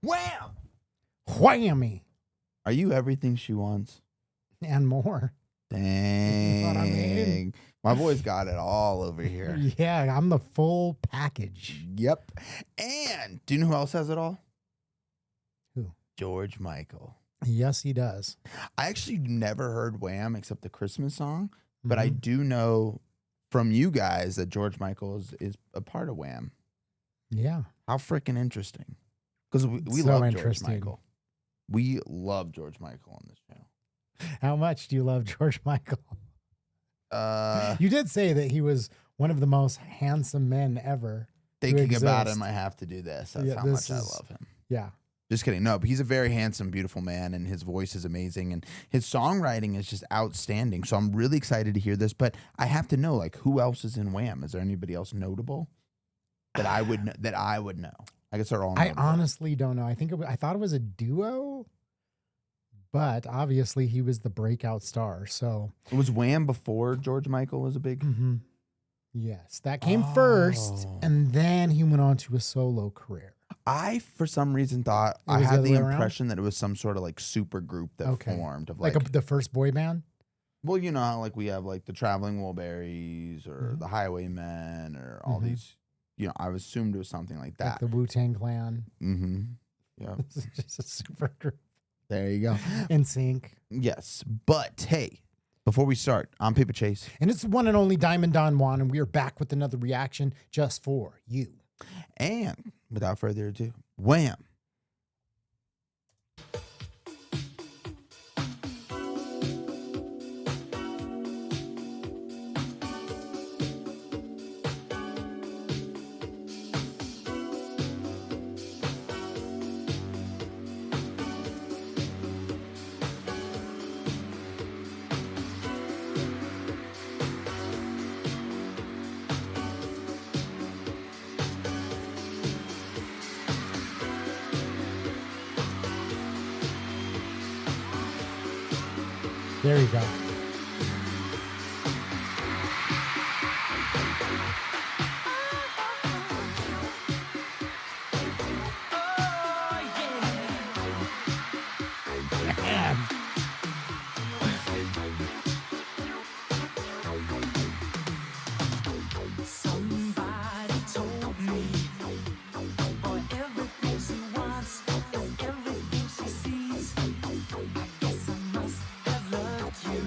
Wham! Whammy. Are you everything she wants? And more. Dang. You know what I mean? My boy's got it all over here. Yeah, I'm the full package. Yep. And do you know who else has it all? Who? George Michael. Yes, he does. I actually never heard Wham except the Christmas song, but I Mhm. do know from you guys that George Michael is a part of Wham. Yeah. How freaking interesting. Because we So love George interesting. Michael. We love George Michael on this channel. How much do you love George Michael? Uh, You did say that he was one of the most handsome men ever. thinking about exist. him, I have to do this. That's Yeah, how this much I is- love him. Yeah. Just kidding. No, but he's a very handsome, beautiful man, and his voice is amazing, and his songwriting is just outstanding. So I'm really excited to hear this. But I have to know, like, who else is in Wham? Is there anybody else notable that I would know? I guess they're all. I notable. honestly don't know. I thought it was a duo, but obviously he was the breakout star. So Was Wham before George Michael was a big. yes, that came first, Oh. and then he went on to a solo career. I, for some reason, thought It I was the had other the way around? impression that it was some sort of like super group that Okay. formed of Like the first boy band. well, you know, how, like we have like the Traveling Wilburys or Mhm. the Highwaymen or all Mhm. these. You know, I assumed it was something like Like that. the Wu-Tang Clan. Mm-hmm. Yeah. This is just a super group. There you go. In sync. Yes, but hey, before we start, I'm Paper Chase, And it's the one and only Diamond Don Juan, and we are back with another reaction just for you. and without further ado, Wham! There you go. Man. Somebody told me, for everything she wants, for everything she sees, I guess I must have loved you,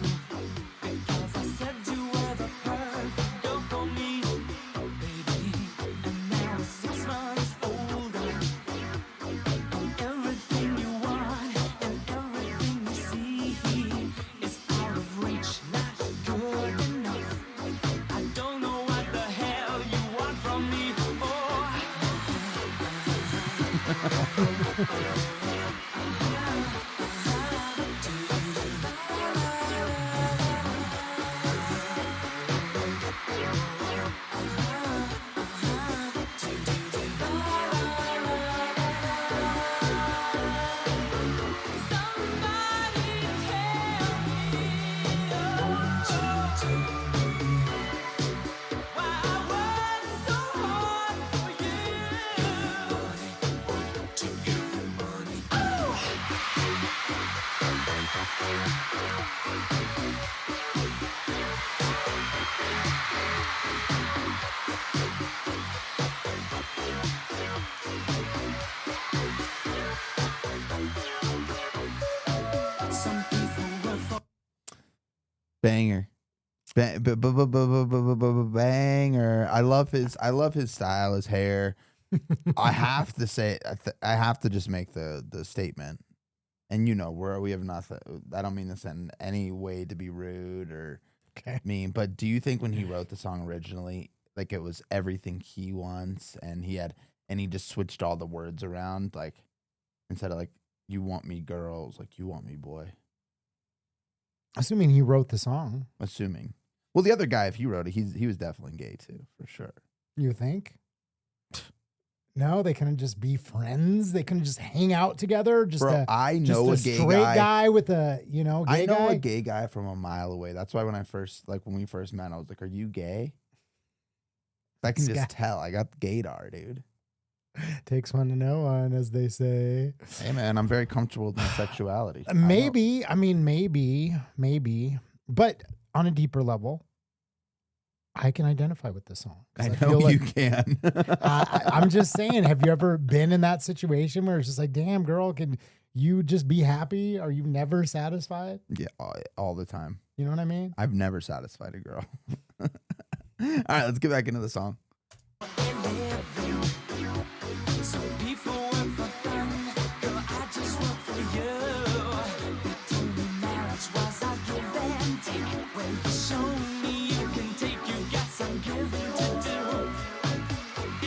because I said you were the perfect girl for me, baby. And now 6 months older, and everything you want and everything you see is out of reach, not good enough. I don't know what the hell you want from me. Somebody tell me why I work so hard for you. To give you money. Some people will fall. Banger. Banger. I love his style, his hair. I have to say, I have to just make the statement. And you know, we have nothing. I don't mean this in any way to be rude or Okay. mean, but do you think when he wrote the song originally, like it was everything he wants, and he just switched all the words around, like instead of like you want me girls, like you want me boy. Assuming he wrote the song, Assuming. Well, the other guy, if he wrote it, he was definitely gay too, for sure. you think? No, they couldn't just be friends. They couldn't just hang out together. Just Bro, a, I just know a a gay straight guy. guy with a, gay I know guy. a gay guy from a mile away. That's why when we first met, I was like, "Are you gay?" I can This just guy. tell. I got gaydar, dude. Takes one to know one, as they say. Hey man, I'm very comfortable with my sexuality. Maybe, I mean, maybe, but on a deeper level, I can identify with this song. 'Cause I know feel like, you can. I'm just saying, have you ever been in that situation where it's just like, damn, girl, can you just be happy? Are you never satisfied? Yeah, all the time. You know what I mean? I've never satisfied a girl. All right, let's get back into the song. Some people work for fun, girl, I just work for you. They told me marriage was a give and take. When you show me you can take, you got some giving to do.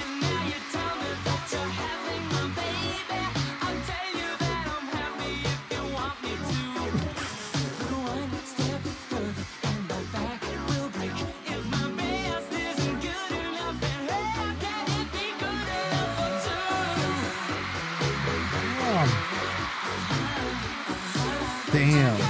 And now you tell me that you're having my baby. I'll tell you that I'm happy if you want me to. One step further and my back will break. If my best isn't good enough, then how can it be good enough for two? Damn.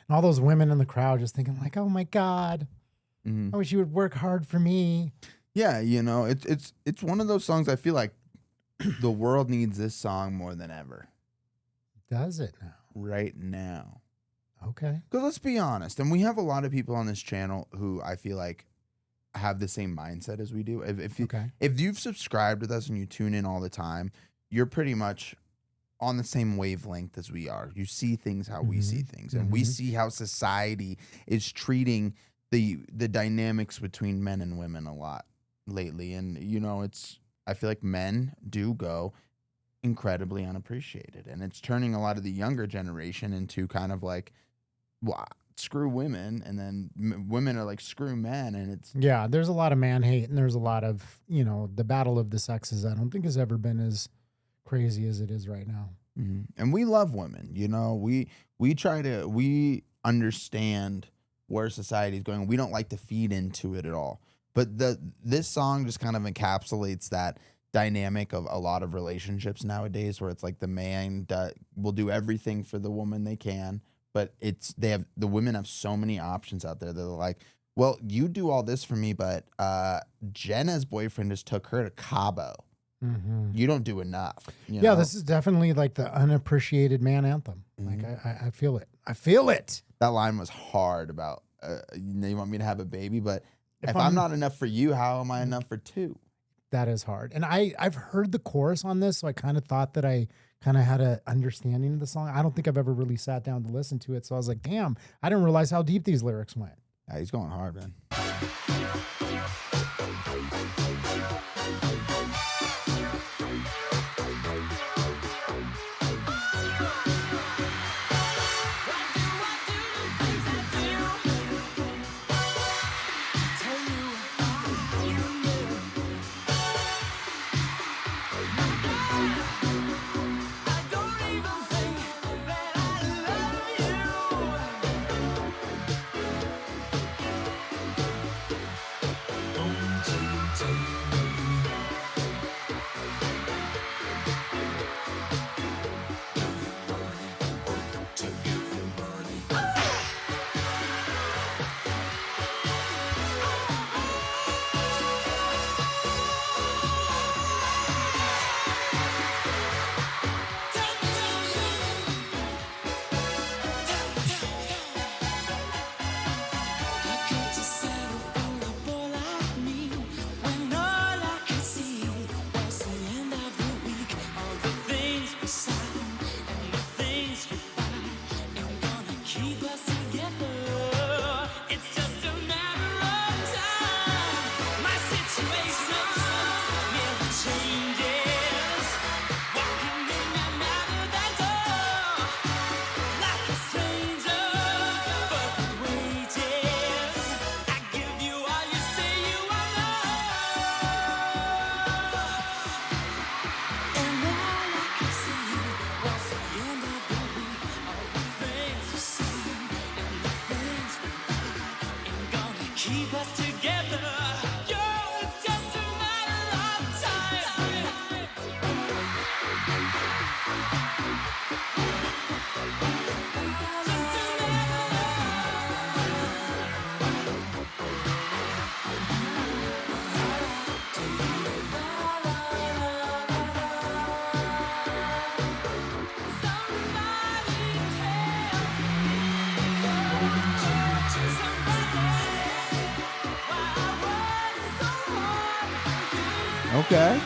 And all those women in the crowd just thinking like, oh my God, Mhm. I wish you would work hard for me. Yeah, you know, it's one of those songs I feel like the world needs this song more than ever Does it now? right now. Okay. Because let's be honest, and we have a lot of people on this channel who I feel like have the same mindset as we do. Okay. If you've subscribed with us and you tune in all the time, you're pretty much on the same wavelength as we are. You see things how we see things, and we see how society is treating the dynamics between men and women a lot lately. And you know, I feel like men do go incredibly unappreciated, and it's turning a lot of the younger generation into kind of like, well, screw women, and then women are like screw men, and it's Yeah, there's a lot of man hate, and there's a lot of, the battle of the sexes. I don't think has ever been as crazy as it is right now. And we love women. You know, we understand where society is going. We don't like to feed into it at all. But this song just kind of encapsulates that dynamic of a lot of relationships nowadays, where it's like the man will do everything for the woman they can, but the women have so many options out there. They're like, well, you do all this for me, but Jenna's boyfriend just took her to Cabo. You don't do enough. You know? This is definitely like the unappreciated man anthem. Like I feel it. I feel it. That line was hard about you want me to have a baby, but if I'm not enough for you, how am I enough for two? That is hard. And I've heard the chorus on this, so I kind of thought that I kind of had an understanding of the song. I don't think I've ever really sat down to listen to it. So I was like, damn, I didn't realize how deep these lyrics went. Yeah, he's going hard, man. Okay.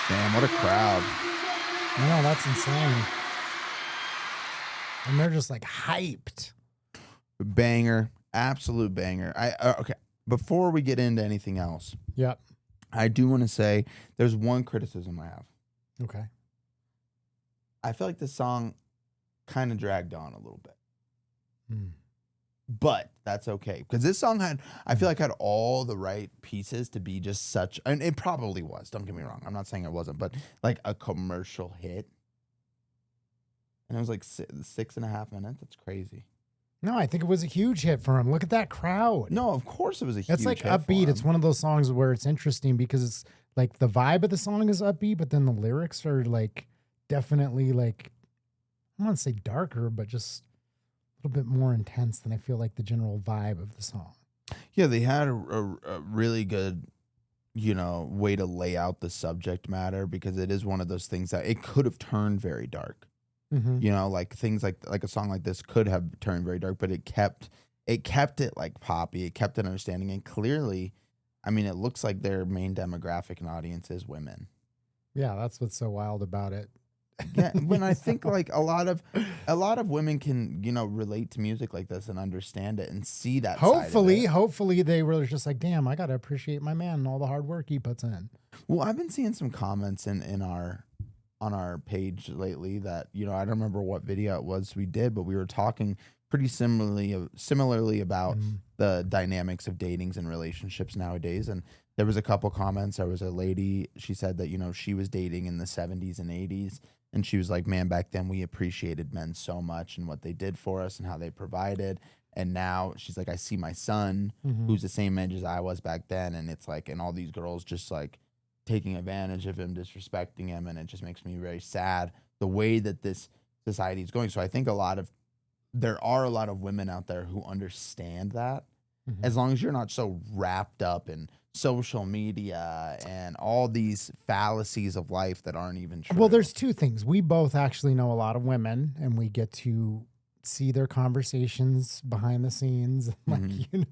Damn, what a crowd. I know, that's insane. And they're just like hyped. Banger. Absolute banger. Okay. Before we get into anything else, Yep. I do want to say there's one criticism I have. Okay. I feel like this song kind of dragged on a little bit. Hmm. But that's okay. Because this song I feel like had all the right pieces to be just such, and it probably was, don't get me wrong. I'm not saying it wasn't, but like a commercial hit. And it was like 6.5 minutes. That's crazy. No, I think it was a huge hit for him. Look at that crowd. No, of course it was a huge It's like hit for upbeat. him. It's one of those songs where it's interesting because it's like the vibe of the song is upbeat, but then the lyrics are like definitely like, I don't want to say darker, but just a little bit more intense than I feel like the general vibe of the song. Yeah, they had a really good, way to lay out the subject matter, because it is one of those things that it could have turned very dark. Mm-hmm. Like things like a song like this could have turned very dark, but it kept it like poppy. It kept it understanding, and clearly, I mean, it looks like their main demographic and audience is women. Yeah, that's what's so wild about it. Yeah, when I think like a lot of women can relate to music like this and understand it and see that. Hopefully they were just like, damn, I gotta appreciate my man and all the hard work he puts in. Well, I've been seeing some comments on our page lately that I don't remember what video it was we did, but we were talking pretty similarly about the dynamics of datings and relationships nowadays. And there was a couple comments. There was a lady, she said that she was dating in the 70s and 80s, and she was like, man, back then we appreciated men so much and what they did for us and how they provided. And now she's like, I see my son who's the same age as I was back then, and it's like, and all these girls just like taking advantage of him, disrespecting him, and it just makes me very sad the way that this society is going. So I think there are a lot of women out there who understand that, as long as you're not so wrapped up in social media and all these fallacies of life that aren't even true. Well, there's two things. We both actually know a lot of women, and we get to see their conversations behind the scenes, and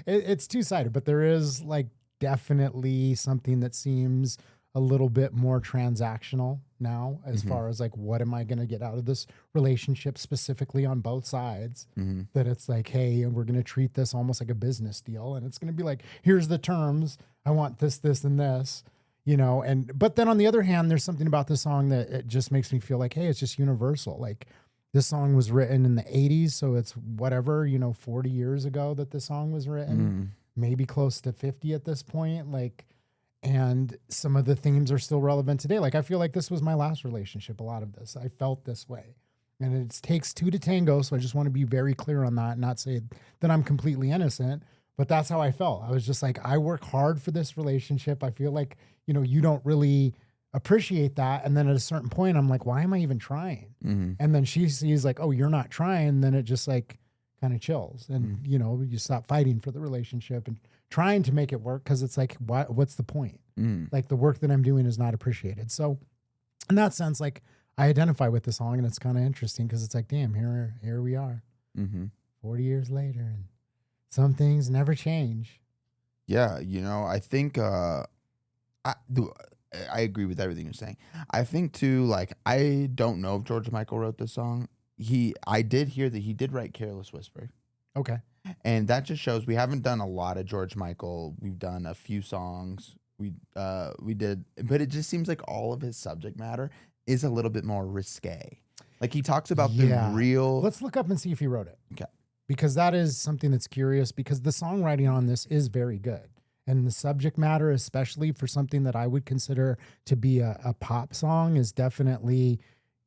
it's two-sided, but there is like definitely something that seems a little bit more transactional now as far as like, what am I going to get out of this relationship specifically on both sides? That it's like, hey, we're going to treat this almost like a business deal. And it's going to be like, here's the terms. I want this, this, and this, but then on the other hand, there's something about this song that it just makes me feel like, hey, it's just universal. Like this song was written in the 80s. So it's whatever, 40 years ago that this song was written, maybe close to 50 at this point. Like, and some of the themes are still relevant today. Like, I feel like this was my last relationship. A lot of this, I felt this way, and it takes two to tango. So I just want to be very clear on that, and not say that I'm completely innocent, but that's how I felt. I was just like, I work hard for this relationship. I feel like, you don't really appreciate that. And then at a certain point, I'm like, why am I even trying? And then she sees like, oh, you're not trying. Then it just like kind of chills, and you stop fighting for the relationship and trying to make it work, because it's like, what's the point? Like the work that I'm doing is not appreciated. So in that sense, like I identify with the song, and it's kind of interesting because it's like, damn, here we are 40 years later, and some things never change. Yeah, I think I agree with everything you're saying. I think too, like, I don't know if George Michael wrote this song. I did hear that he did write Careless Whisper. Okay. And that just shows we haven't done a lot of George Michael. We've done a few songs. We did, but it just seems like all of his subject matter is a little bit more risque. Like he talks about the real. Let's look up and see if he wrote it. Okay. Because that is something that's curious, because the songwriting on this is very good. And the subject matter, especially for something that I would consider to be a pop song, is definitely,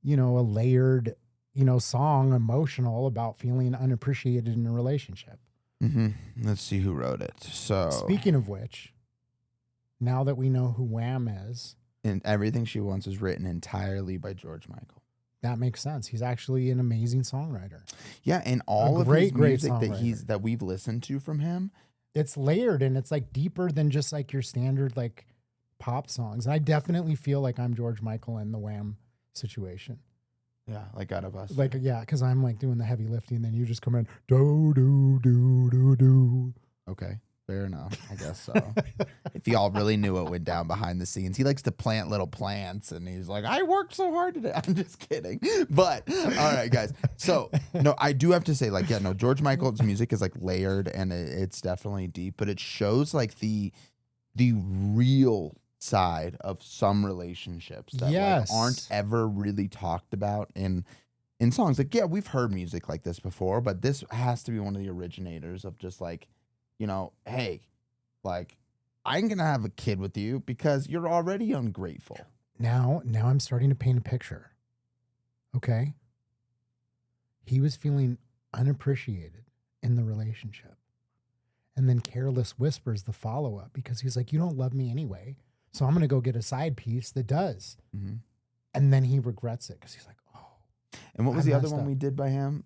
a layered, song emotional about feeling unappreciated in a relationship. Let's see who wrote it. So, Speaking of which, now that we know who Wham is, and Everything She Wants is written entirely by George Michael. that makes sense. He's actually an amazing songwriter. Yeah, and all of great, his great music songwriter. that we've listened to from him, It's layered and it's like deeper than just like your standard like pop songs. And I definitely feel like I'm George Michael in the Wham situation. yeah, like out of us. Like, yeah, because I'm like doing the heavy lifting, then you just come in, do, do, do, do, do. Okay, fair enough. I guess so. If y'all really knew what went down behind the scenes, he likes to plant little plants, and he's like, "I worked so hard today." I'm just kidding, but all right, guys. So no, I do have to say, like, yeah, no, George Michael's music is like layered, and it's definitely deep, but it shows like the real side of some relationships that like, aren't ever really talked about in songs. Like, yeah, we've heard music like this before, but this has to be one of the originators of just like, hey, like, I'm gonna have a kid with you because you're already ungrateful. Now I'm starting to paint a picture. Okay. He was feeling unappreciated in the relationship. And then Careless Whispers the follow-up because he's like, you don't love me anyway. So I'm going to go get a side piece that does. Mm-hmm. And then he regrets it because he's like, oh. And what was I the other messed one up. we did by him?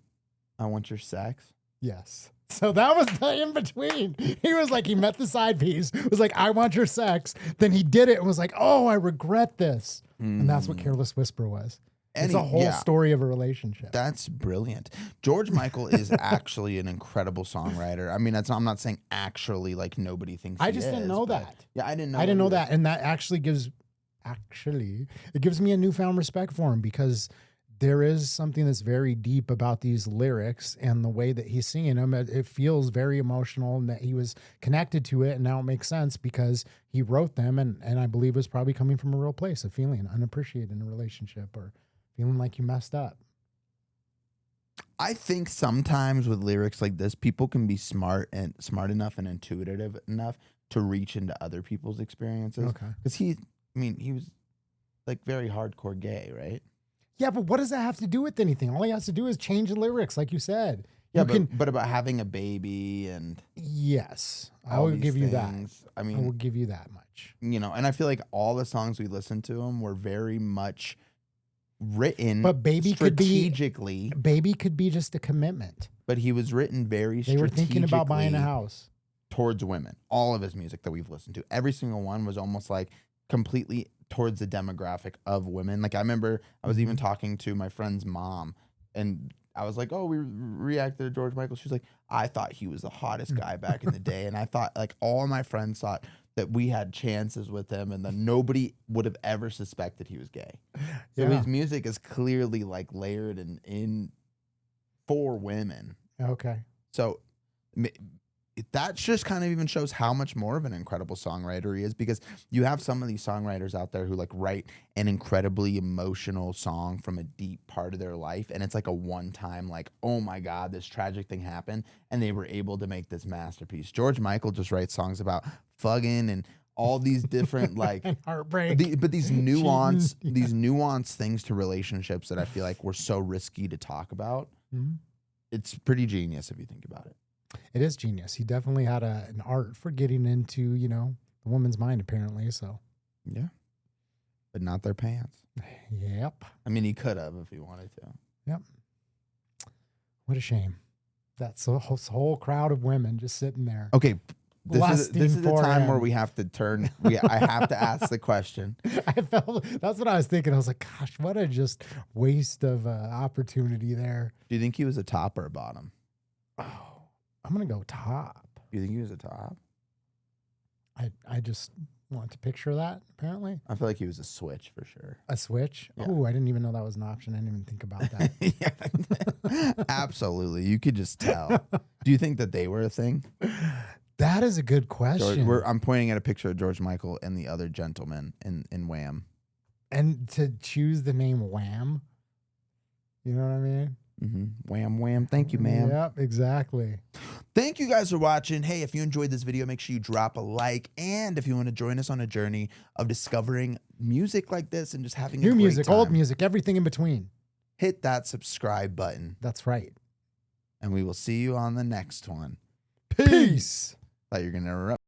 I Want Your Sex. Yes. So that was the in between. He was like, he met the side piece, was like, I want your sex. Then he did it and was like, oh, I regret this. And that's what Careless Whisper was. It's a whole story of a relationship. That's brilliant. George Michael is actually an incredible songwriter. I mean, I'm not saying actually like nobody thinks I he just is, didn't know but- that. Yeah, I didn't know. I didn't know either. that. And that actually it gives me a newfound respect for him because there is something that's very deep about these lyrics and the way that he's singing them. It feels very emotional and that he was connected to it. And now it makes sense because he wrote them. And I believe it was probably coming from a real place of feeling unappreciated in a relationship or feeling like you messed up. I think sometimes with lyrics like this, people can be smart enough and intuitive enough to reach into other people's experiences. Okay. Because he was like very hardcore gay, right? Yeah, but what does that have to do with anything? All he has to do is change the lyrics, like you said. Yeah, You but about having a baby and yes, I all will these give you that. things, I I will mean, give you that much. and I feel like all the songs we listened to him were very much written But baby strategically. Baby could be just a commitment. But he was written very They were thinking about buying a strategically house. towards women. All of his music that we've listened to, every single one was almost like completely towards the demographic of women. Like I remember I was even talking to my friend's mom and I was like, oh, we reacted to George Michael. She was like, I thought he was the hottest guy back in the day. And I thought like all my friends thought that we had chances with him and then nobody would have ever suspected he was gay. So Yeah. his music is clearly like layered in for women. Okay. So that just kind of even shows how much more of an incredible songwriter he is because you have some of these songwriters out there who like write an incredibly emotional song from a deep part of their life. And it's like a one-time like, oh my God, this tragic thing happened. And they were able to make this masterpiece. George Michael just writes songs about fucking and all these different like And heartbreak. but these nuance, these nuanced things to relationships that I feel like were so risky to talk about. Mhm. It's pretty genius if you think about it. It is genius. He definitely had an art for getting into, the woman's mind, apparently. So, Yeah. But not their pants. yep. I mean, he could have if he wanted to. Yep. What a shame. That's a whole crowd of women just sitting there. Okay. This Lusting is the for time him. where we have to turn. I have to ask the question. I felt that's what I was thinking. I was like, gosh, what a just waste of opportunity there. Do you think he was a top or a bottom? Oh, I'm going to go top. Do you think he was a top? I just want to picture that, apparently. I feel like he was a switch for sure. A switch? Yeah. Oh, I didn't even know that was an option. I didn't even think about that. Yeah, absolutely. You could just tell. Do you think that they were a thing? That is a good George, question. I'm pointing at a picture of George Michael and the other gentleman in Wham. And to choose the name Wham, you know what I mean? Mm-hmm. Wham, wham. Thank you, ma'am. Yep, exactly. Thank you guys for watching. Hey, if you enjoyed this video, make sure you drop a like. And if you want to join us on a journey of discovering music like this and just having a New great music, time, old music, everything in between. hit that subscribe button, That's right. and we will see you on the next one. Peace. Thought you were going to interrupt.